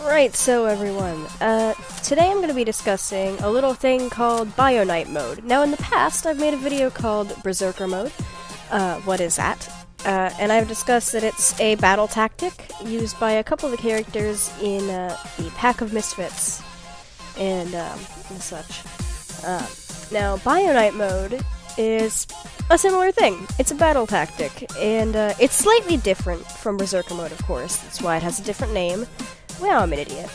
Right, so everyone, today I'm going to be discussing a little thing called BioNight mode. Now in the past, I've made a video called Berserker mode. What is that? And I've discussed that it's a battle tactic used by a couple of the characters in the Pack of Misfits and such. Now, BioNight mode is a similar thing. It's a battle tactic, and it's slightly different from Berserker mode, of course. That's why it has a different name. Wow, I'm an idiot.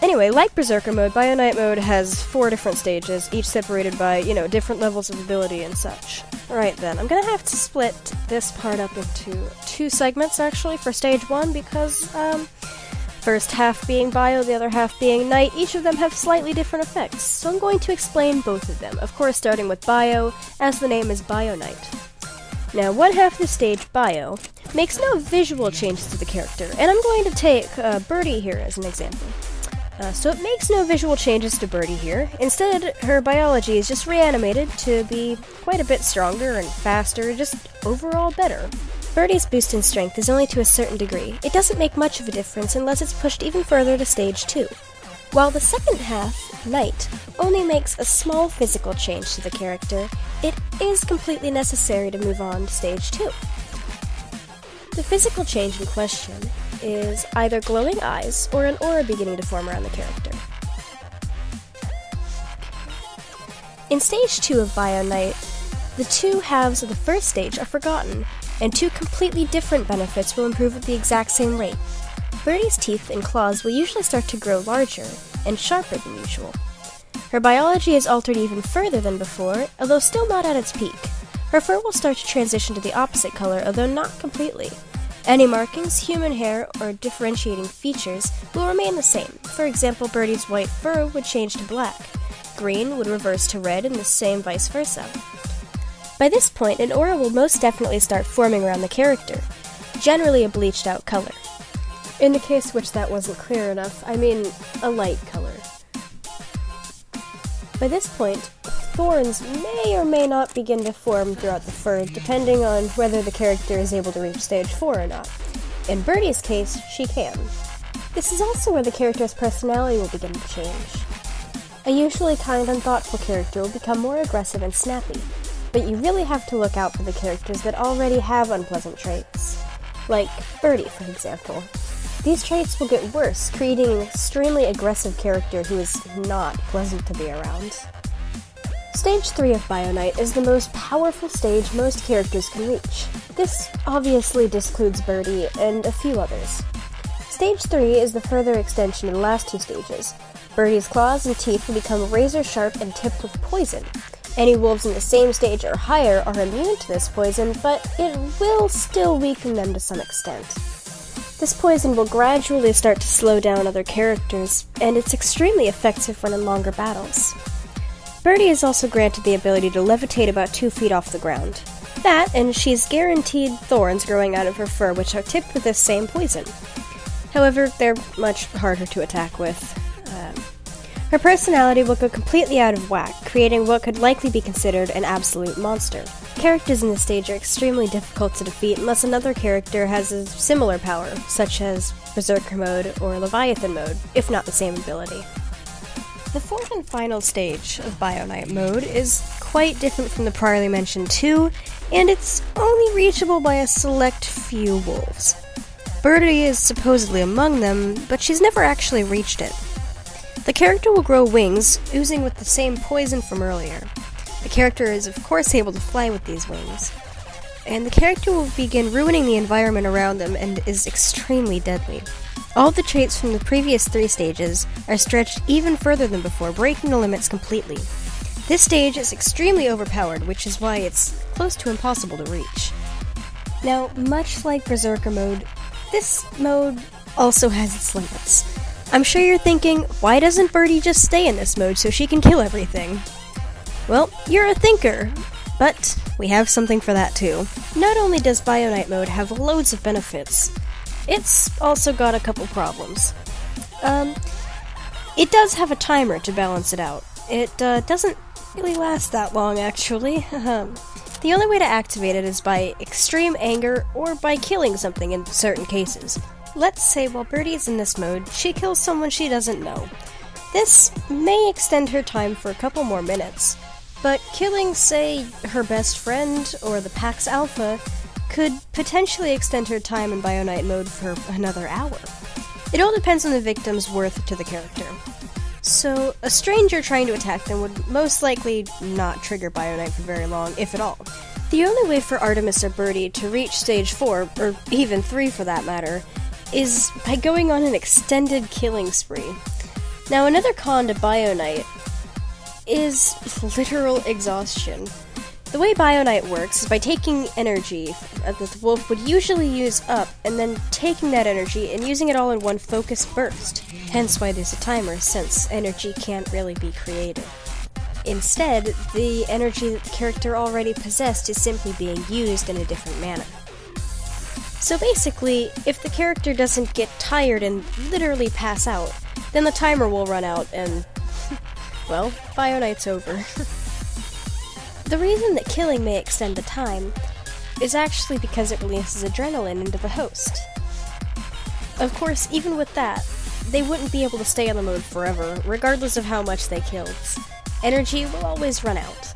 Anyway, like Berserker mode, BioNight mode has 4 different stages, each separated by, different levels of ability and such. Alright then, I'm gonna have to split this part up into 2 segments, actually, for stage 1, because, first half being Bio, the other half being Night, each of them have slightly different effects, so I'm going to explain both of them, of course starting with Bio, as the name is BioNight. Now, one half of the stage, Bio, makes no visual changes to the character, and I'm going to take Birdie here as an example. So it makes no visual changes to Birdie here. Instead, her biology is just reanimated to be quite a bit stronger and faster, just overall better. Birdie's boost in strength is only to a certain degree. It doesn't make much of a difference unless it's pushed even further to stage 2. While the second half, Night, only makes a small physical change to the character, it is completely necessary to move on to stage 2. The physical change in question is either glowing eyes or an aura beginning to form around the character. In stage 2 of BioNight, the 2 halves of the first stage are forgotten, and 2 completely different benefits will improve at the exact same rate. Birdie's teeth and claws will usually start to grow larger and sharper than usual. Her biology is altered even further than before, although still not at its peak. Her fur will start to transition to the opposite color, although not completely. Any markings, human hair, or differentiating features will remain the same. For example, Birdie's white fur would change to black. Green would reverse to red, and the same vice versa. By this point, an aura will most definitely start forming around the character, generally a bleached out color. In the case which that wasn't clear enough, I mean a light color. By this point, thorns may or may not begin to form throughout the fur, depending on whether the character is able to reach stage 4 or not. In Birdie's case, she can. This is also where the character's personality will begin to change. A usually kind and thoughtful character will become more aggressive and snappy, but you really have to look out for the characters that already have unpleasant traits. Like Birdie, for example. These traits will get worse, creating an extremely aggressive character who is not pleasant to be around. Stage 3 of BioNight is the most powerful stage most characters can reach. This obviously discludes Birdie and a few others. Stage 3 is the further extension of the last 2 stages. Birdie's claws and teeth will become razor sharp and tipped with poison. Any wolves in the same stage or higher are immune to this poison, but it will still weaken them to some extent. This poison will gradually start to slow down other characters, and it's extremely effective when in longer battles. Birdie is also granted the ability to levitate about 2 feet off the ground. That, and she's guaranteed thorns growing out of her fur which are tipped with this same poison. However, they're much harder to attack with. Her personality will go completely out of whack, creating what could likely be considered an absolute monster. Characters in this stage are extremely difficult to defeat unless another character has a similar power, such as Berserker mode or Leviathan mode, if not the same ability. The 4th and final stage of BioNight mode is quite different from the priorly mentioned 2, and it's only reachable by a select few wolves. Birdie is supposedly among them, but she's never actually reached it. The character will grow wings, oozing with the same poison from earlier. The character is of course able to fly with these wings. And the character will begin ruining the environment around them and is extremely deadly. All the traits from the previous 3 stages are stretched even further than before, breaking the limits completely. This stage is extremely overpowered, which is why it's close to impossible to reach. Now, much like Berserker mode, this mode also has its limits. I'm sure you're thinking, why doesn't Birdie just stay in this mode so she can kill everything? Well, you're a thinker, but we have something for that too. Not only does BioNight mode have loads of benefits, it's also got a couple problems. It does have a timer to balance it out. It doesn't really last that long, actually. The only way to activate it is by extreme anger or by killing something in certain cases. Let's say while Birdie is in this mode, she kills someone she doesn't know. This may extend her time for a couple more minutes, but killing, say, her best friend or the Pax Alpha could potentially extend her time in BioNight mode for another hour. It all depends on the victim's worth to the character. So, a stranger trying to attack them would most likely not trigger BioNight for very long, if at all. The only way for Artemis or Birdie to reach stage 4, or even 3 for that matter, is by going on an extended killing spree. Now, another con to BioNight is literal exhaustion. The way BioNight works is by taking energy that the wolf would usually use up, and then taking that energy and using it all in one focused burst. Hence why there's a timer, since energy can't really be created. Instead, the energy that the character already possessed is simply being used in a different manner. So basically, if the character doesn't get tired and literally pass out, then the timer will run out and, well, BioNight's over. The reason that killing may extend the time is actually because it releases adrenaline into the host. Of course, even with that, they wouldn't be able to stay on the mode forever, regardless of how much they killed. Energy will always run out.